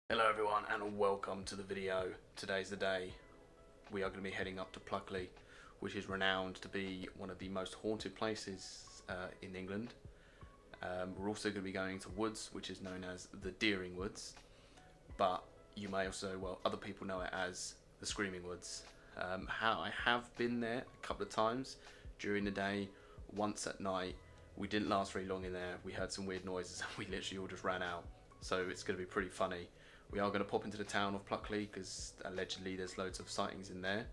Hello everyone and welcome to the video. Today's the day. We are going to be heading up to Pluckley, which is renowned to be one of the most haunted places in England. We're also going to be going to Woods, which is known as the Deering Woods, but you may also, well, other people know it as the Screaming Woods. I have been there a couple of times during the day, once at night. We didn't last very long in there. We heard some weird noises and we literally all just ran out. So it's going to be pretty funny. We are going to pop into the town of Pluckley because allegedly there's loads of sightings in there.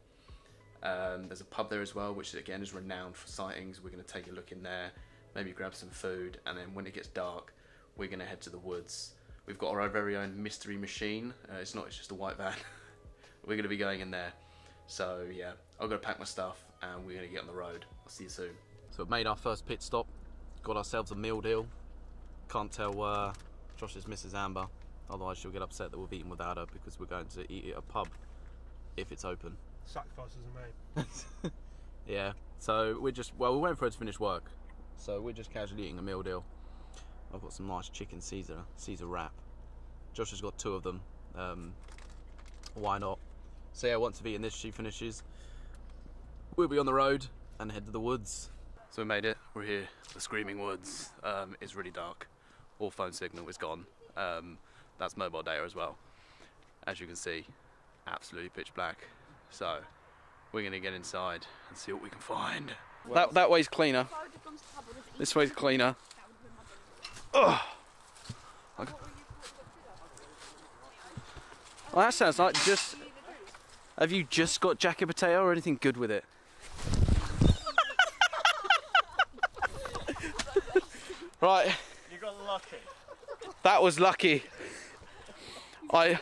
There's a pub there as well, which again is renowned for sightings. We're going to take a look in there, maybe grab some food, and then when it gets dark, we're going to head to the woods. We've got our very own mystery machine. It's just a white van. We're going to be going in there. So yeah, I've got to pack my stuff and we're going to get on the road. I'll see you soon. So we've made our first pit stop, got ourselves a meal deal. Can't tell Josh's Mrs. Amber. Otherwise she'll get upset that we've eaten without her because we're going to eat at a pub if it's open. Sacrifices are made. Yeah, so we went for her to finish work, so we're just casually eating a meal deal. I've got some nice chicken Caesar wrap. Josh has got 2 of them. Why not? So yeah, once we've eaten this, she finishes. We'll be on the road and head to the woods. So we made it. We're here. The Screaming Woods. It's really dark. All phone signal is gone. That's mobile data as well. As you can see, absolutely pitch black. So we're going to get inside and see what we can find. That way's cleaner. This way's cleaner. Ugh. Well, that sounds like just... Have you just got jacket potato or anything good with it? Right. You got lucky. That was lucky. I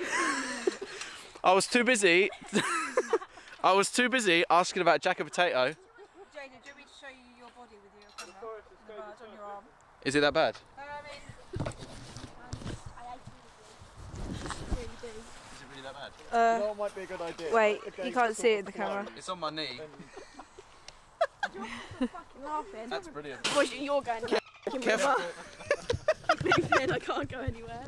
was too busy. I was too busy asking about jacket potato. Jada, do you want me to show you your body with your camera? The badge on your arm. Is it that bad? I really do. Is it really that bad? You know what might be a good idea? Wait, you can't see it in the camera. It's on my knee. Fucking laughing. That's brilliant. Boys, you're going to Careful. I can't go anywhere.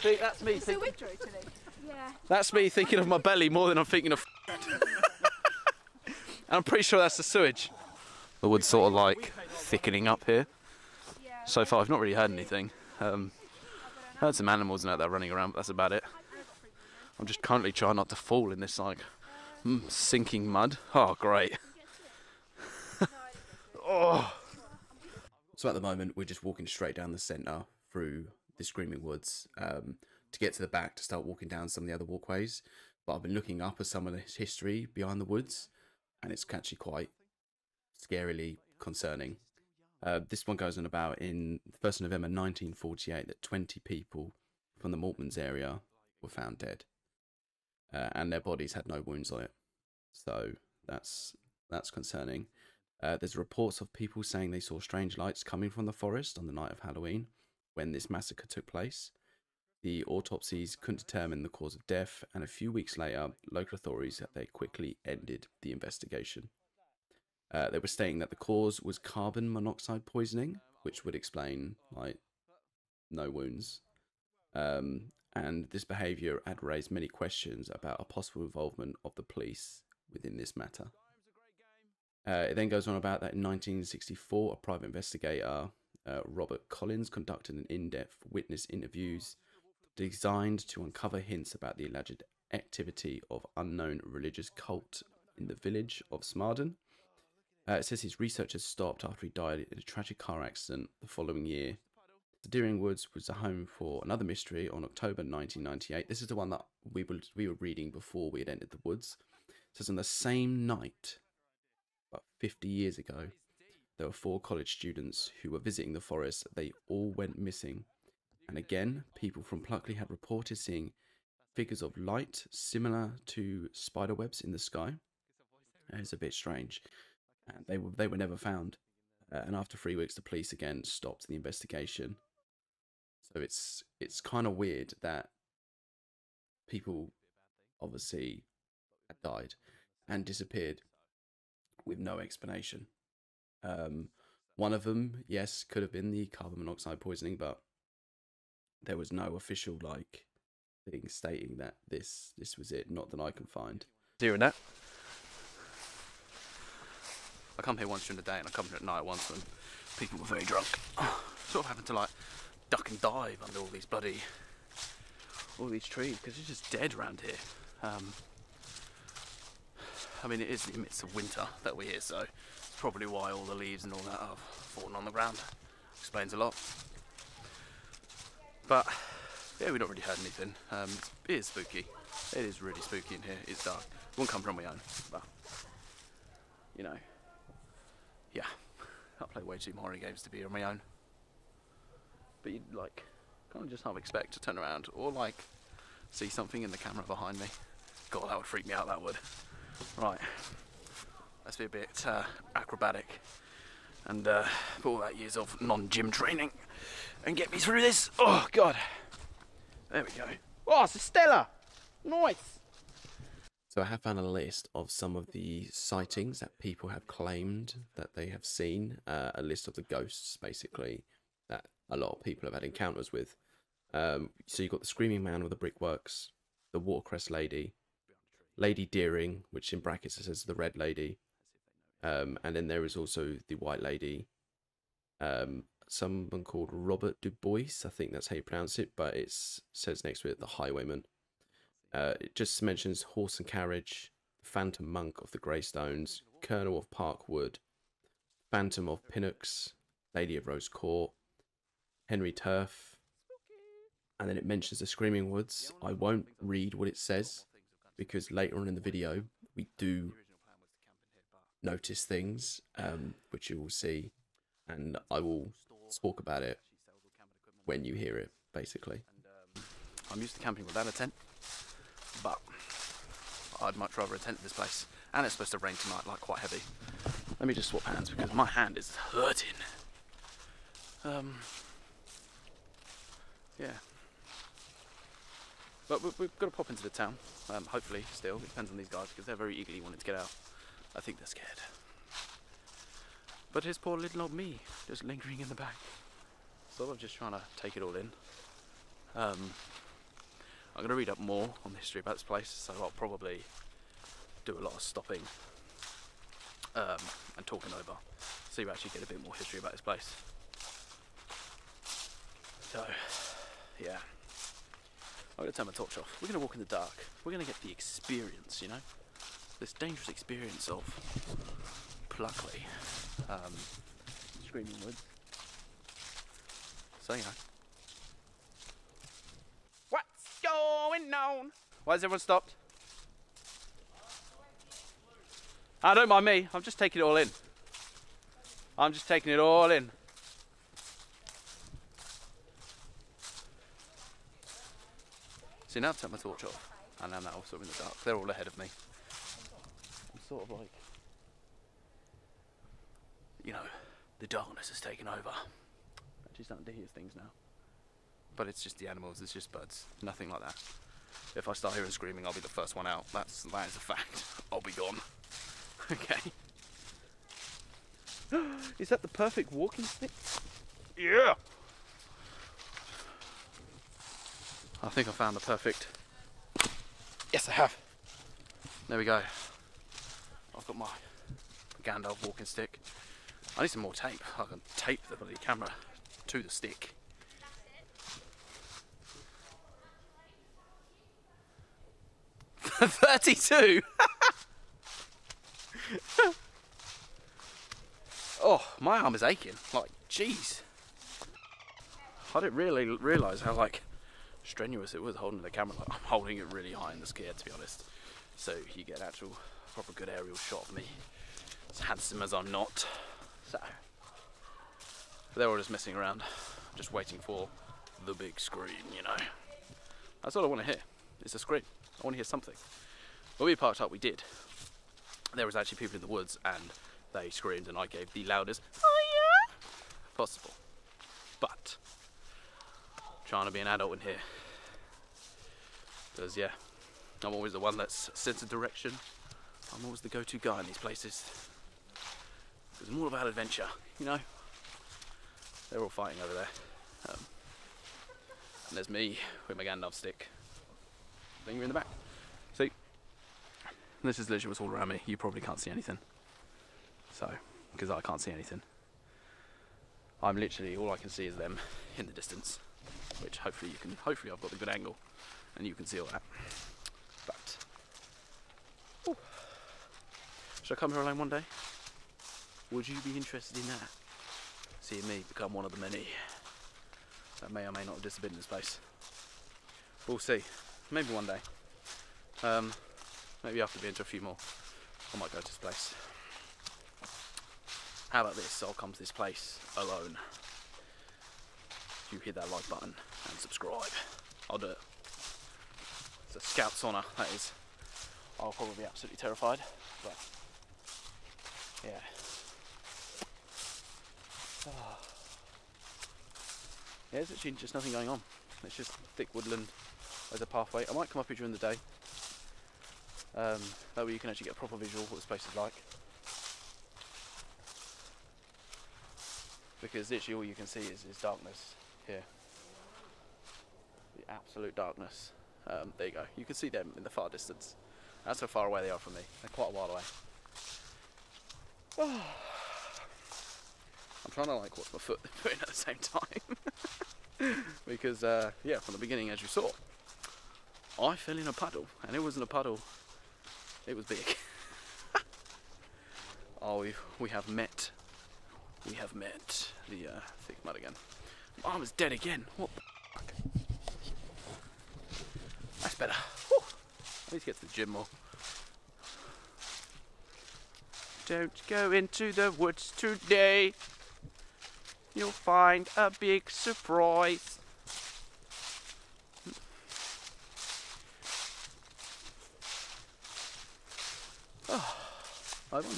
See, that's me. It's a withdrew today. Yeah. That's me thinking of my belly more than I'm thinking of. And I'm pretty sure that's the sewage. The wood's sort of like thickening up here. So far, I've not really heard anything. Heard some animals out there running around, but that's about it. I'm just currently trying not to fall in this like sinking mud. Oh, great. Oh. So at the moment, we're just walking straight down the centre through the Screaming Woods to get to the back to start walking down some of the other walkways. But I've been looking up at some of the history behind the woods, and it's actually quite scarily concerning. This one goes on about in 1st November 1948 that 20 people from the Maltmans area were found dead, and their bodies had no wounds on it. So that's concerning. There's reports of people saying they saw strange lights coming from the forest on the night of Halloween when this massacre took place. The autopsies couldn't determine the cause of death, and a few weeks later, local authorities said they quickly ended the investigation. They were stating that the cause was carbon monoxide poisoning, which would explain, like, no wounds. And this behaviour had raised many questions about a possible involvement of the police within this matter. It then goes on about that in 1964, a private investigator, Robert Collins, conducted an in-depth witness interviews designed to uncover hints about the alleged activity of unknown religious cult in the village of Smarden. It says his research has stopped after he died in a tragic car accident the following year. The Deering Woods was the home for another mystery on October 1998. This is the one that we were reading before we had entered the woods. It says on the same night, about 50 years ago, there were 4 college students who were visiting the forest. They all went missing. And again, people from Pluckley had reported seeing figures of light similar to spider webs in the sky. It's a bit strange. And they were never found. And after 3 weeks, the police again stopped the investigation. So it's kind of weird that people obviously had died and disappeared with no explanation. One of them, yes, could have been the carbon monoxide poisoning, but there was no official, like, thing stating that this was it, not that I can find. Hearing that? I come here once during the day and I come here at night once when people were very drunk. Sort of having to like duck and dive under all these trees because it's just dead around here. I mean, it is the midst of winter that we're here, so it's probably why all the leaves and all that have fallen on the ground. Explains a lot. But yeah, we've not really heard anything. It is spooky. It is really spooky in here. It's dark. I wouldn't come from my own, but you know, yeah, I play way too many horror games to be on my own. But you like kind of just half expect to turn around or like see something in the camera behind me. God, that would freak me out. That would. Right, let's be a bit acrobatic and put all that years of non-gym training and get me through this. Oh God, there we go. Oh, it's a Stella. Nice. So I have found a list of some of the sightings that people have claimed that they have seen. A list of the ghosts, basically, that a lot of people have had encounters with. So you've got the Screaming Man with the Brickworks, the Watercress Lady, Lady Deering, which in brackets it says the Red Lady, and then there is also the White Lady. Someone called Robert Du Bois, I think that's how you pronounce it, but it says next to it the Highwayman. It just mentions Horse and Carriage, Phantom Monk of the Greystones, Colonel of Parkwood, Phantom of Pinnocks, Lady of Rose Court, Henry Turff, and then it mentions the Screaming Woods. I won't read what it says, because later on in the video we do notice things, which you will see, and I will talk about it when you hear it, basically. I'm used to camping without a tent, but I'd much rather a tent in this place, and it's supposed to rain tonight, like quite heavy. Let me just swap hands because my hand is hurting. Yeah. But we've got to pop into the town, hopefully, still. It depends on these guys, because they're very eagerly wanting to get out. I think they're scared. But here's poor little old me, just lingering in the back. Sort of just trying to take it all in. I'm going to read up more on the history about this place, so I'll probably do a lot of stopping and talking over, so you actually get a bit more history about this place. So, yeah. I'm going to turn my torch off. We're going to walk in the dark. We're going to get the experience, you know? This dangerous experience of Pluckley. Screaming Woods. So, you know. What's going on? Why has everyone stopped? I don't mind me. I'm just taking it all in. I'm just taking it all in. See, now I've turned my torch off, and I'm now sort of in the dark. They're all ahead of me. I'm sort of like, you know, the darkness has taken over. Actually starting to hear things now. But it's just the animals, it's just birds, nothing like that. If I start hearing screaming, I'll be the first one out. That is a fact. I'll be gone. Okay. Is that the perfect walking stick? Yeah! I think I found the perfect. Yes, I have. There we go. I've got my Gandalf walking stick. I need some more tape. I can tape the bloody camera to the stick. $32. Oh, my arm is aching. Like, jeez. I didn't really realise how like strenuous it was holding the camera. Like, I'm holding it really high in the gear, to be honest, so you get an actual proper good aerial shot of me, as handsome as I'm not. So they're all just messing around, just waiting for the big screen, you know. That's all I want to hear. It's a scream. I want to hear something. When we parked up, we did. There was actually people in the woods, and they screamed, and I gave the loudest "oh yeah" possible. But trying to be an adult in here. Because, yeah, I'm always the one that's sense of direction. I'm always the go-to guy in these places. Because I'm all about adventure, you know? They're all fighting over there. And there's me with my Gandalf stick. then you're in the back. See, this is literally what's all around me. You probably can't see anything. So, because I can't see anything. I'm literally, all I can see is them in the distance. Which hopefully hopefully I've got the good angle and you can see all that. But, ooh. Should I come here alone one day? Would you be interested in that? Seeing me become one of the many that may or may not have disappeared in this place. We'll see. Maybe one day. Maybe after being to a few more, I might go to this place. How about this? I'll come to this place alone. You hit that like button and subscribe. I'll do it. It's a scout's honour, that is. I'll probably be absolutely terrified, but yeah. Yeah, there's actually just nothing going on. It's just thick woodland. There's a pathway. I might come up here during the day. That way you can actually get a proper visual of what this place is like. Because literally all you can see is darkness here. The absolute darkness. There you go. You can see them in the far distance. That's how far away they are from me. They're quite a while away. Oh. I'm trying to like watch my foot put in at the same time. Because yeah, from the beginning, as you saw, I fell in a puddle, and it wasn't a puddle, it was big. Oh, we have met the thick mud again. My arm is dead again. What the fuck? That's better. Whew. I need to get to the gym more. Don't go into the woods today. You'll find a big surprise. Oh, I wonder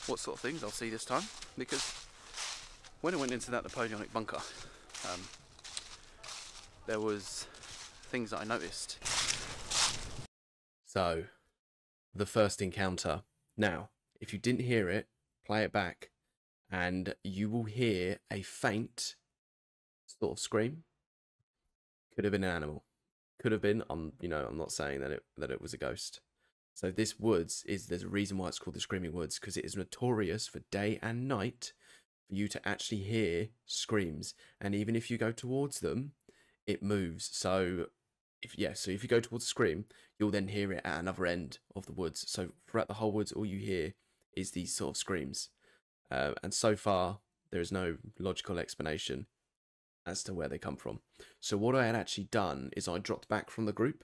what sort of things I'll see this time, because when I went into that Napoleonic bunker, there was things that I noticed. So, the first encounter. Now, if you didn't hear it, play it back, and you will hear a faint sort of scream. Could have been an animal. Could have been. I'm not saying that it was a ghost. So this woods there's a reason why it's called the Screaming Woods, because it is notorious for day and night for you to actually hear screams, and even if you go towards them, it moves. So if you go towards the scream, you'll then hear it at another end of the woods. So throughout the whole woods, all you hear is these sort of screams. And so far, there is no logical explanation as to where they come from. So what I had actually done is I dropped back from the group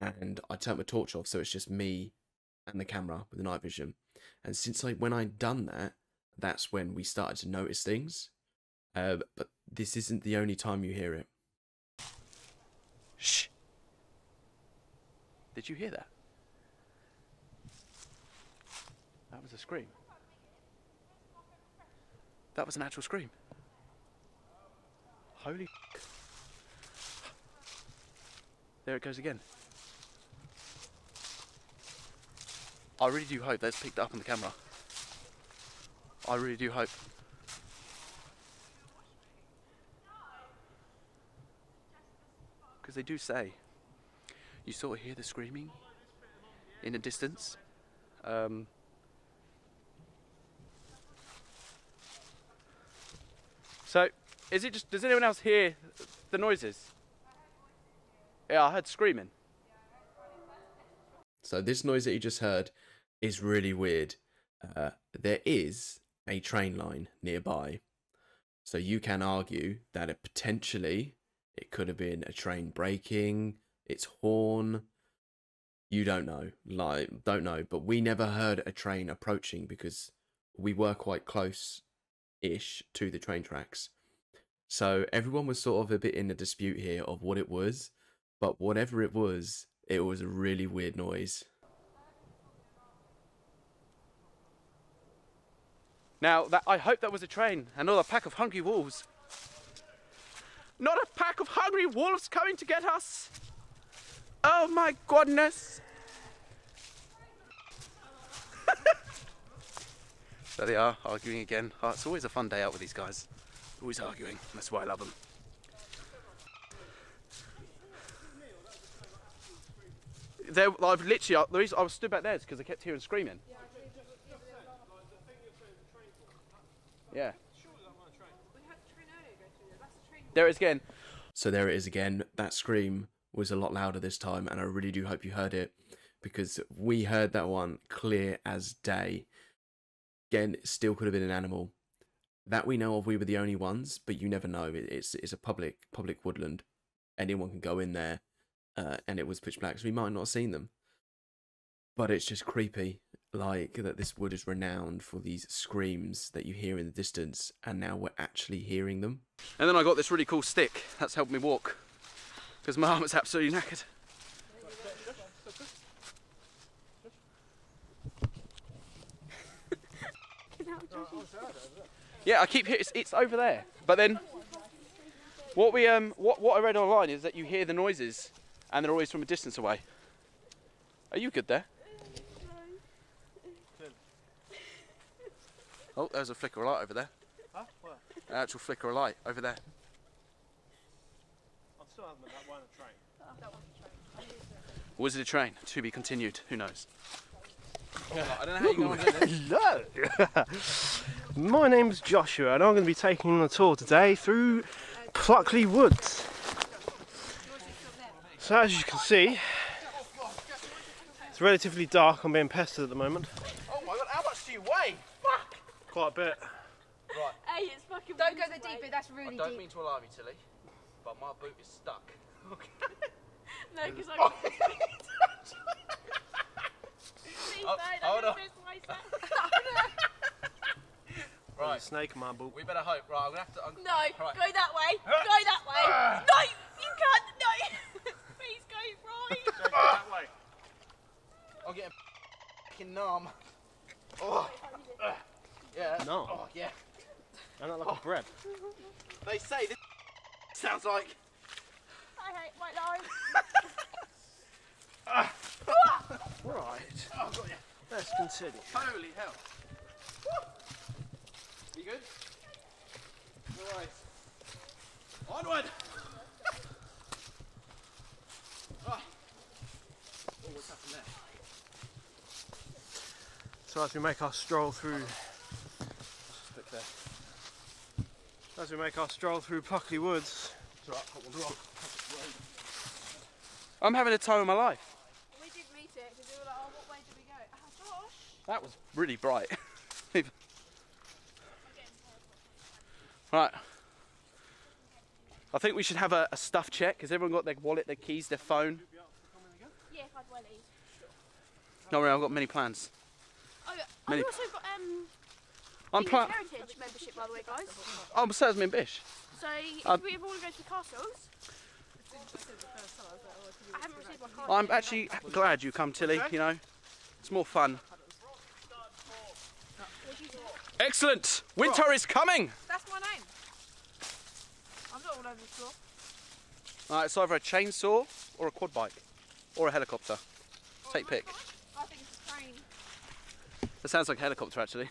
and I turned my torch off, so it's just me and the camera with the night vision. And when I'd done that, that's when we started to notice things. But this isn't the only time you hear it. Shh! Did you hear that? That was a scream. That was an actual scream. Holy f***. There it goes again. I really do hope that's picked up on the camera. I really do hope. Because they do say you sort of hear the screaming in the distance. So, does anyone else hear the noises? Yeah, I heard screaming. So this noise that you just heard is really weird. There is a train line nearby. So you can argue that it could have been a train braking, its horn. You don't know. Don't know. But we never heard a train approaching because we were quite close-ish to the train tracks. So everyone was sort of a bit in a dispute here of what it was. But whatever it was a really weird noise. Now, I hope that was a train and not a pack of hungry wolves. Not a pack of hungry wolves coming to get us! Oh my goodness! There they are, arguing again. Oh, it's always a fun day out with these guys. Always arguing, that's why I love them. I've literally, the reason I was stood back there is because I kept hearing screaming. Yeah. There it is again. So there it is again. That scream was a lot louder this time, and I really do hope you heard it, because we heard that one clear as day. Again, it still could have been an animal. That we know of, we were the only ones, but you never know. It's a public woodland. Anyone can go in there, and it was pitch black, so we might not have seen them. But it's just creepy, like that this wood is renowned for these screams that you hear in the distance, and now we're actually hearing them. And then I got this really cool stick that's helped me walk, because my arm is absolutely knackered. Yeah, I keep hitting. It's over there. But then, what I read online is that you hear the noises, and they're always from a distance away. Are you good there? Oh, there's a flicker of light over there. Huh? Where? An actual flicker of light over there. I'm still having that one a train. That one's a train. Was it a train? To be continued. Who knows? I don't know how you're going to do this. Hello! My name's Joshua, and I'm going to be taking a tour today through Pluckley Woods. So as you can see, it's relatively dark. I'm being pestered at the moment. Oh my god, how much do you weigh? Fuck! Quite a bit. Right. Hey, it's fucking. Don't go the deep bit. That's really deep. I don't mean to alarm you, Tilly, but my boot is stuck. Okay. No, because I'm. Hold on. There's Right. a snake in my boot. We better hope. Right, I'm gonna have to. No, right. go that way. Go that way. No, you can't. No. Please go right. Go that way. I'll get a fucking numb. Oh. Yeah. No. Oh, yeah. I don't like a bread. They say this sounds like. I hate my life. Right. Oh, got you. Let's continue. Holy hell. You good? Alright. Onward! Right. Oh, what's happened there? So as we make our stroll through, Stick there. Pluckley Woods. It's alright, hot one's wrong. I'm having a time of my life. We did meet it because we were like, oh, what way did we go? Oh, Josh. That was really bright. Right. I think we should have a stuff check. Has everyone got their wallet, their keys, their phone? Yeah, if I'd wellies. Don't worry, I've got many plans. Oh, yeah. Many- I've also got I'm English planning. Heritage membership, by the way, guys. Oh, so has me and Bish. So if Uh, we ever want to go to the castles, I haven't received my card. I'm yet, actually glad you come, Tilly. You know, it's more fun. Excellent. Winter is coming. That's my name. I'm not all over the floor. It's either a chainsaw or a quad bike or a helicopter. Take pick. I think it's a train. That sounds like a helicopter, actually.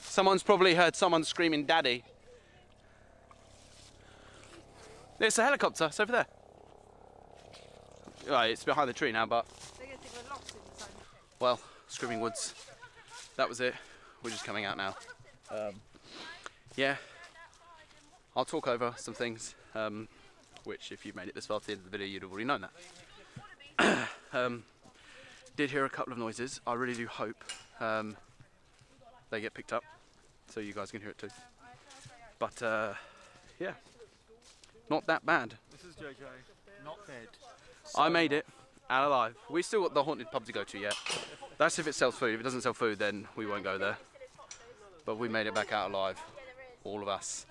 Someone's probably heard someone screaming "Daddy." It's a helicopter. It's over there. Right, it's behind the tree now, but They're going to think we're lost in the zone. well, Screaming Woods. That was it. We're just coming out now. Yeah, I'll talk over some things, which if you've made it this far to the end of the video, you'd have already known that. Did hear a couple of noises. I really do hope they get picked up, so you guys can hear it too. But yeah, not that bad. This is JJ, not dead. I made it out alive. We still got the haunted pub to go to yet. That's if it sells food. If it doesn't sell food, then we won't go there. But we made it back out alive, all of us.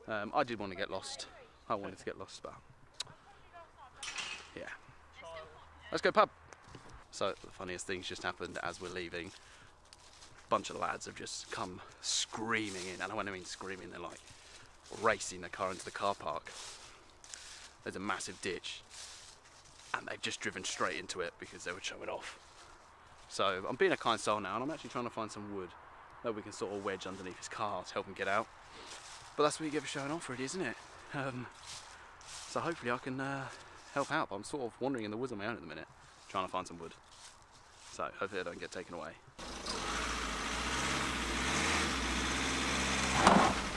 I did want to get lost. I wanted to get lost, but yeah. Let's go pub. So the funniest things just happened as we're leaving. A bunch of lads have just come screaming in, and when I mean screaming, they're like racing the car into the car park. There's a massive ditch, and they've just driven straight into it because they were showing off. So I'm being a kind soul now, and I'm actually trying to find some wood that we can sort of wedge underneath his car to help him get out. But that's what you get for showing off, really, isn't it? So hopefully I can help out, but I'm sort of wandering in the woods on my own at the minute, trying to find some wood. So hopefully I don't get taken away.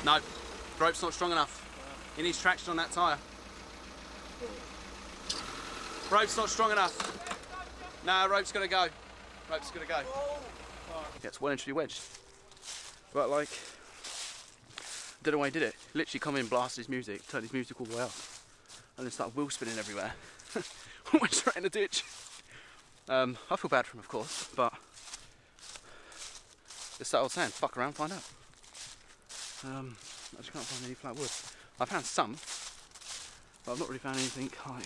No, rope's not strong enough. He needs traction on that tyre. Rope's not strong enough. No, rope's gonna go. Rope's gonna go. Yeah, it's well and truly wedged. But like, don't know why he did it. Literally come in, blast his music, turn his music all the way up, and then start wheel spinning everywhere. Went straight in the ditch. I feel bad for him, of course, but it's that old saying, fuck around, find out. I just can't find any flat wood. I found some, but I've not really found anything like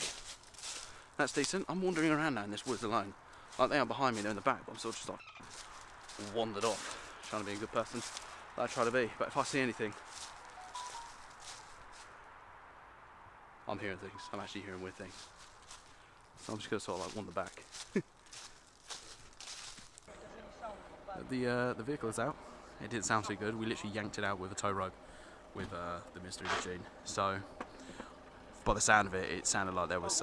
that's decent. I'm wandering around now in this woods alone. Like, they are behind me, they're in the back, but I'm sort of just like wandered off, trying to be a good person that I try to be. But if I see anything, I'm hearing things. I'm actually hearing weird things. So I'm just gonna sort of like wander back. The vehicle is out. It didn't sound too good. We literally yanked it out with a tow rope with the mystery machine. So by the sound of it, it sounded like there was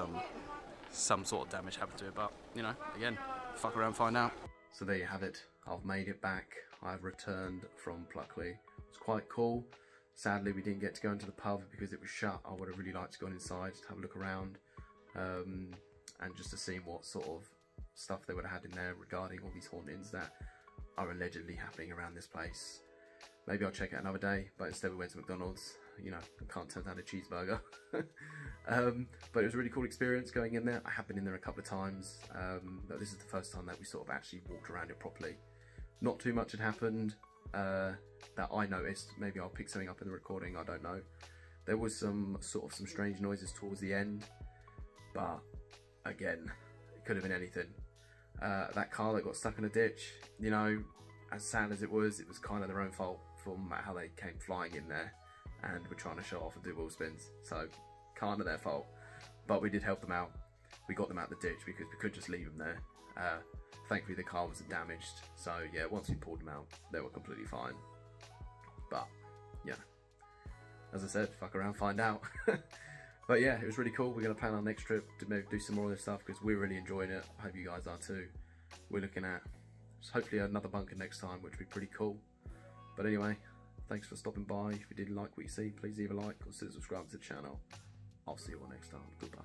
some sort of damage happened to it. But you know, again, fuck around, find out. So there you have it. I've made it back. I've returned from Pluckley. It's quite cool. Sadly, we didn't get to go into the pub because it was shut. I would have really liked to go inside to have a look around, and just to see what sort of stuff they would have had in there regarding all these hauntings that are allegedly happening around this place. Maybe I'll check it another day, but instead we went to McDonald's. You know, I can't turn down a cheeseburger. But it was a really cool experience going in there. I have been in there a couple of times, but this is the first time that we sort of actually walked around it properly. Not too much had happened that I noticed. Maybe I'll pick something up in the recording, I don't know. There was some strange noises towards the end, but again, it could have been anything. That car that got stuck in a ditch, you know, as sad as it was kind of their own fault from how they came flying in there and were trying to show off and do wheel spins. So kind of their fault, but we did help them out. We got them out of the ditch because we couldn't just leave them there. Thankfully the car wasn't damaged, so yeah, once we pulled them out, they were completely fine. But yeah, as I said, fuck around, find out. But yeah, it was really cool. We're going to plan our next trip to maybe do some more of this stuff because we're really enjoying it. I hope you guys are too. We're looking at hopefully another bunker next time, which would be pretty cool. But anyway, thanks for stopping by. If you did like what you see, please leave a like, consider subscribing to the channel. I'll see you all next time. Goodbye.